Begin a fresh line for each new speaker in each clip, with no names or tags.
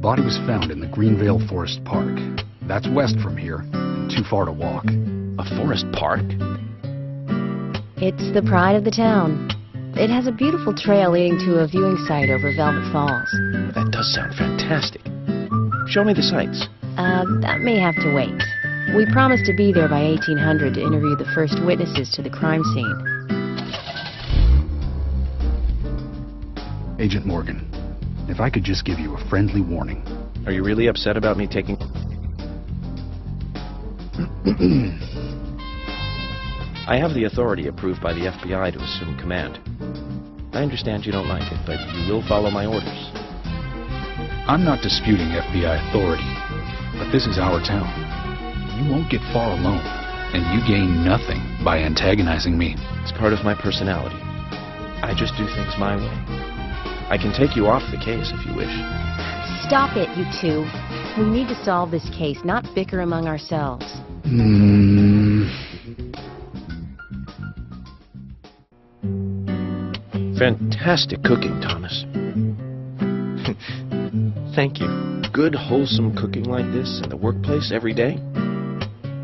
body was found in the Greenvale Forest Park. That's west from here, and too far to walk.
A forest park?
It's the pride of the town. It has a beautiful trail leading to a viewing site over Velvet Falls.
That does sound fantastic. Show me the sights.
That may have to wait. We promised to be there by 1800 to interview the first witnesses to the crime scene.
Agent Morgan, if I could just give you a friendly warning.
Are you really upset about me taking... I have the authority approved by the FBI to assume command. I understand you don't like it, but you will follow my orders.
I'm not disputing FBI authority, but this is our town. You won't get far alone, and you gain nothing by antagonizing me.
It's part of my personality. I just do things my way. I can take you off the case if you wish.
Stop it, you two. We need to solve this case, not bicker among ourselves.
Fantastic cooking, Thomas. Thank you. Good, wholesome cooking like this in the workplace every day?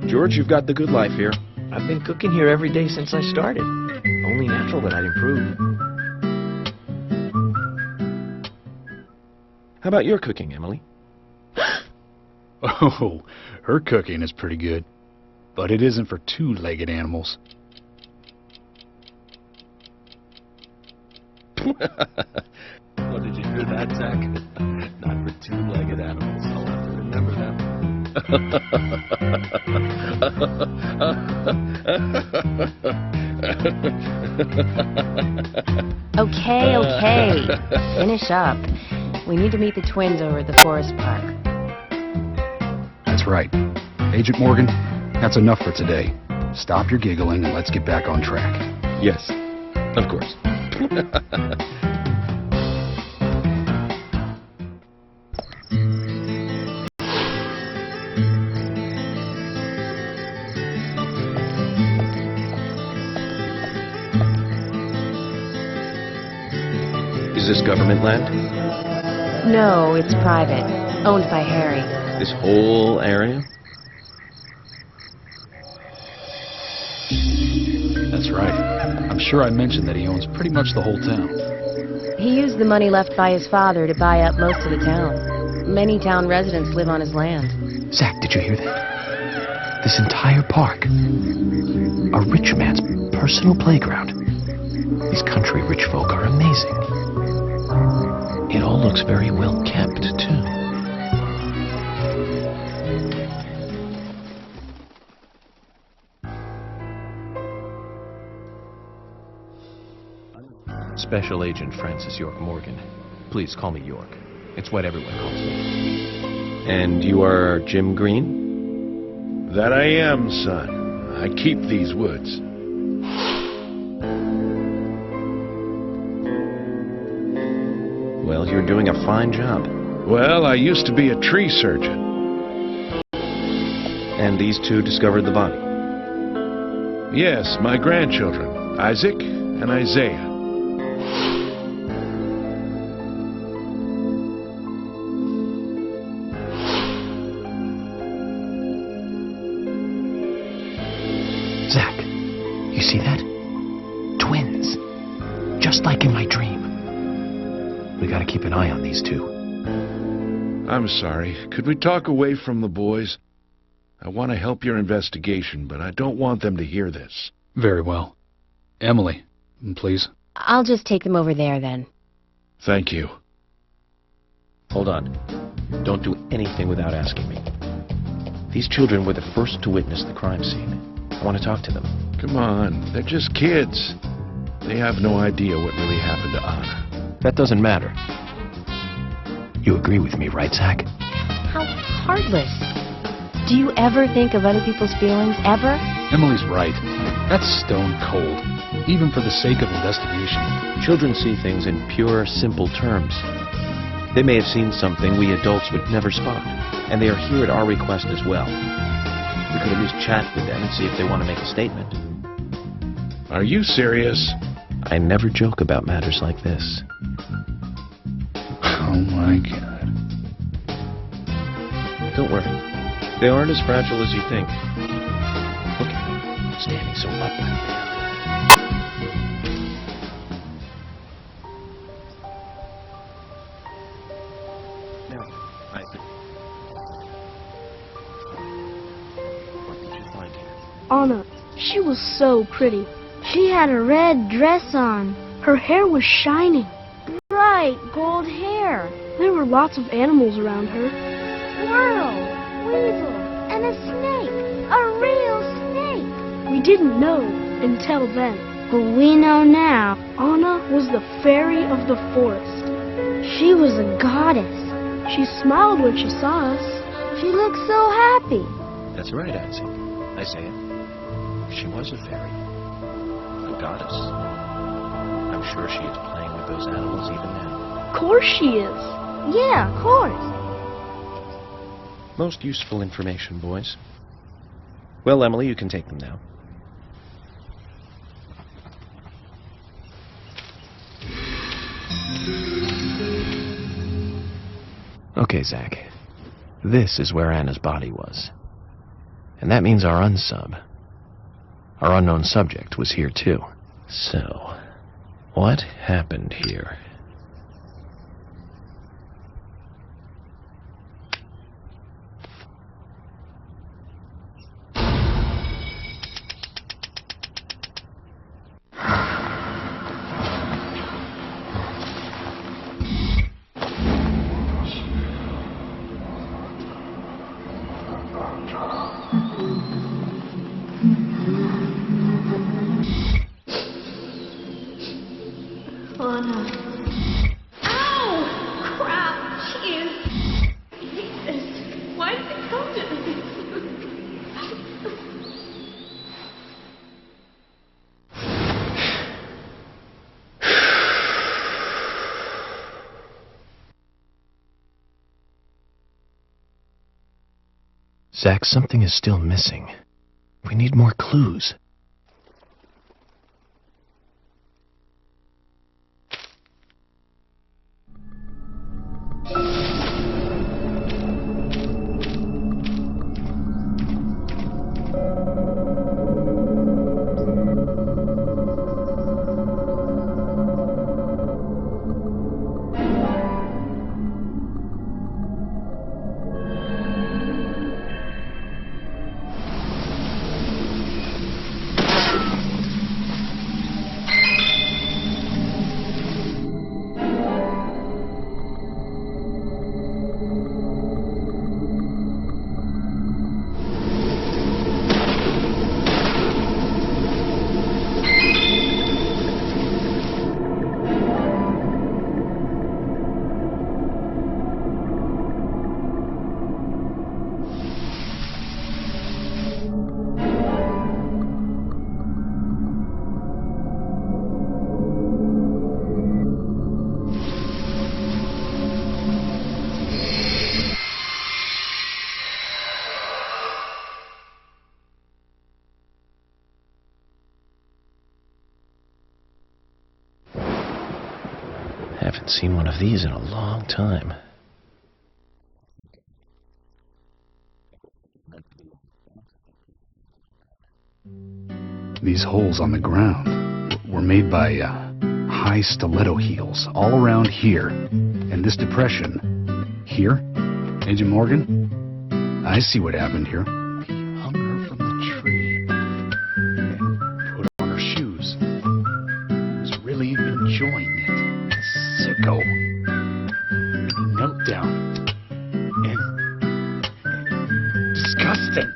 George, you've got the good life here.
I've been cooking here every day since I started. Only natural that I'd improve.
How about your cooking, Emily?
Oh, her cooking is pretty good. But it isn't for two-legged animals.
What, did you hear that, Zach? Not for two-legged animals. I'll have to remember that.
Okay. Finish up. We need to meet the twins over at the forest park.
That's right. Agent Morgan, that's enough for today. Stop your giggling and let's get back on track.
Yes, of course. Is this government land?
No, it's private. Owned by Harry.
This whole area?
That's right. I'm sure I mentioned that he owns pretty much the whole town.
He used the money left by his father to buy up most of the town. Many town residents live on his land.
Zach, did you hear that? This entire park. A rich man's personal playground. These country rich folk are amazing. It all looks very well kept, too.
Special Agent Francis York Morgan. Please call me York. It's what everyone calls me. And you are Jim Green?
That I am, son. I keep these woods.
Well, you're doing a fine job.
Well, I used to be a tree surgeon.
And these two discovered the body?
Yes, my grandchildren, Isaac and Isaiah.
Zach, you see that? Twins. Just like in my dream. We gotta keep an eye on these two.
I'm sorry. Could we talk away from the boys? I want to help your investigation, but I don't want them to hear this.
Very well. Emily, please.
I'll just take them over there then.
Thank you.
Hold on. Don't do anything without asking me. These children were the first to witness the crime scene. I want to talk to them.
Come on, they're just kids. They have no idea what really happened to Anna.
That doesn't matter.
You agree with me, right, Zach?
How heartless. Do you ever think of other people's feelings, ever?
Emily's right. That's stone cold, even for the sake of investigation.
Children see things in pure, simple terms. They may have seen something we adults would never spot, and they are here at our request as well. We could at least chat with them and see if they want to make a statement.
Are you serious?
I never joke about matters like this.
Oh my God.
Don't worry. They aren't as fragile as you think. Look at them, standing so upright there. Now, what did you find here?
Anna, she was so pretty. She had a red dress on. Her hair was shining.
Bright gold hair.
There were lots of animals around her.
Squirrel, weasel, and a snake. A real snake.
We didn't know until then.
But we know now.
Anna was the fairy of the forest.
She was a goddess.
She smiled when she saw us.
She looked so happy.
That's right, Isaiah. She was a fairy. A goddess. I'm sure she is playing with those animals even now.
Of course she is.
Yeah, of course.
Most useful information, boys. Well, Emily, you can take them now.
Okay, Zach. This is where Anna's body was. And that means our unsub, our unknown subject, was here too.
So, what happened here?
Zach, something is still missing. We need more clues. Haven't seen one of these in a long time.
These holes on the ground were made by high stiletto heels all around here. And this depression here, Agent Morgan, I see what happened here. He hung her from the tree and put on her shoes. He was really enjoying it. Sicko. He knelt down and disgusting.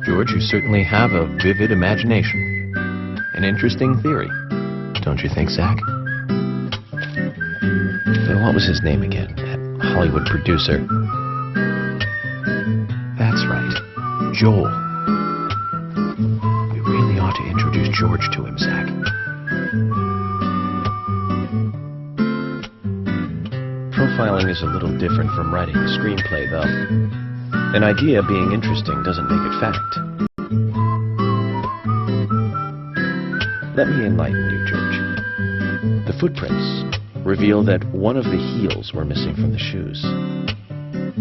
George, you certainly have a vivid imagination. An interesting theory. Don't you think, Zach?
What was his name again? That Hollywood producer.
That's right. Joel. We really ought to introduce George to him, Zach.
Profiling is a little different from writing a screenplay, though. An idea being interesting doesn't make it fact. Let me enlighten you, George. The footprints reveal that one of the heels were missing from the shoes.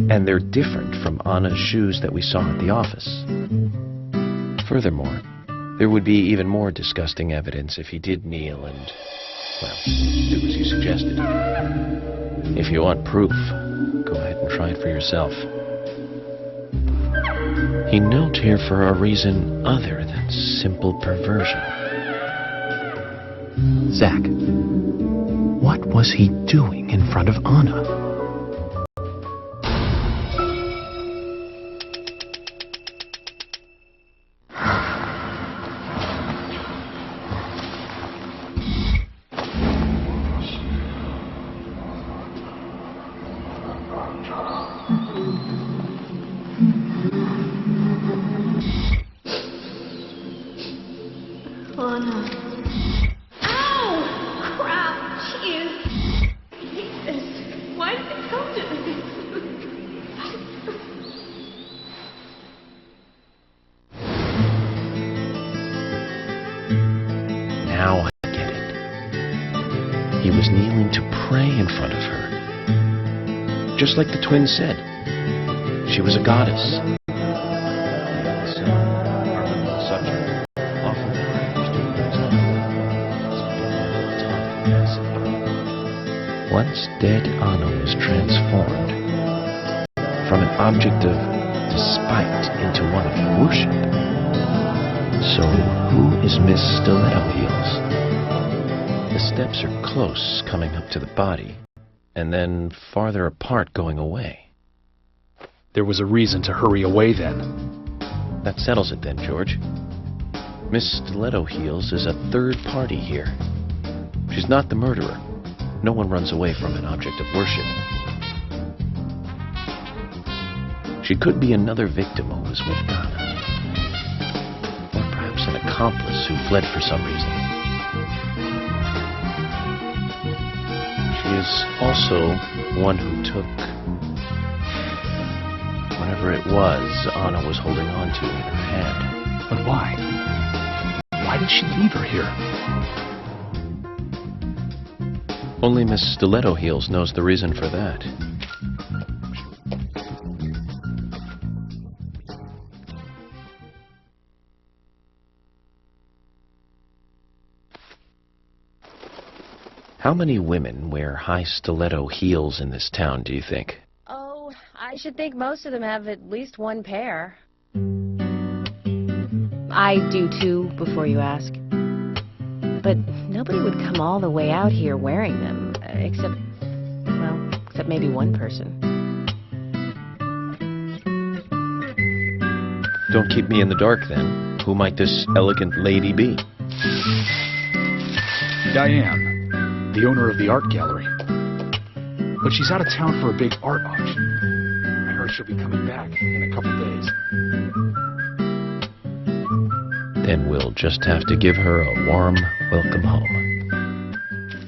And they're different from Anna's shoes that we saw at the office. Furthermore, there would be even more disgusting evidence if he did kneel and, well, do as you suggested. If you want proof, go ahead and try it for yourself. He knelt here for a reason other than simple perversion.
Zach, what was he doing in front of Anna?
Anna. Ow! Crap! Jeez! I hate this. Why did it come to this?
Now I get it. He was kneeling to pray in front of her. Just like the twins said. She was a goddess. Once dead Anna was transformed from an object of despite into one of worship. So who is Miss Stiletto Heels? The steps are close coming up to the body, and then farther apart going away.
There was a reason to hurry away then.
That settles it then, George. Miss Stiletto Heels is a third party here. She's not the murderer. No one runs away from an object of worship. She could be another victim who was with Anna. Or perhaps an accomplice who fled for some reason. She is also one who took whatever it was Anna was holding on to in her hand.
But why? Why did she leave her here?
Only Miss Stiletto Heels knows the reason for that. How many women wear high stiletto heels in this town, do you think?
Oh, I should think most of them have at least one pair. I do too, before you ask. But nobody would come all the way out here wearing them, except maybe one person.
Don't keep me in the dark, then. Who might this elegant lady be?
Diane, the owner of the art gallery. But she's out of town for a big art auction. I heard she'll be coming back in a couple days.
Then we'll just have to give her a warm welcome home.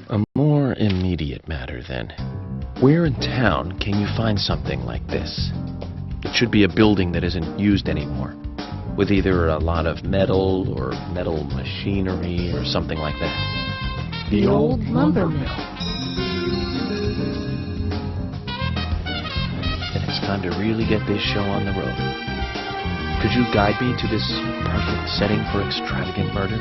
A more immediate matter, then. Where in town can you find something like this? It should be a building that isn't used anymore, with either a lot of metal or metal machinery or something like that.
The old lumber mill.
Then it's time to really get this show on the road. Could you guide me to this perfect setting for extravagant murder?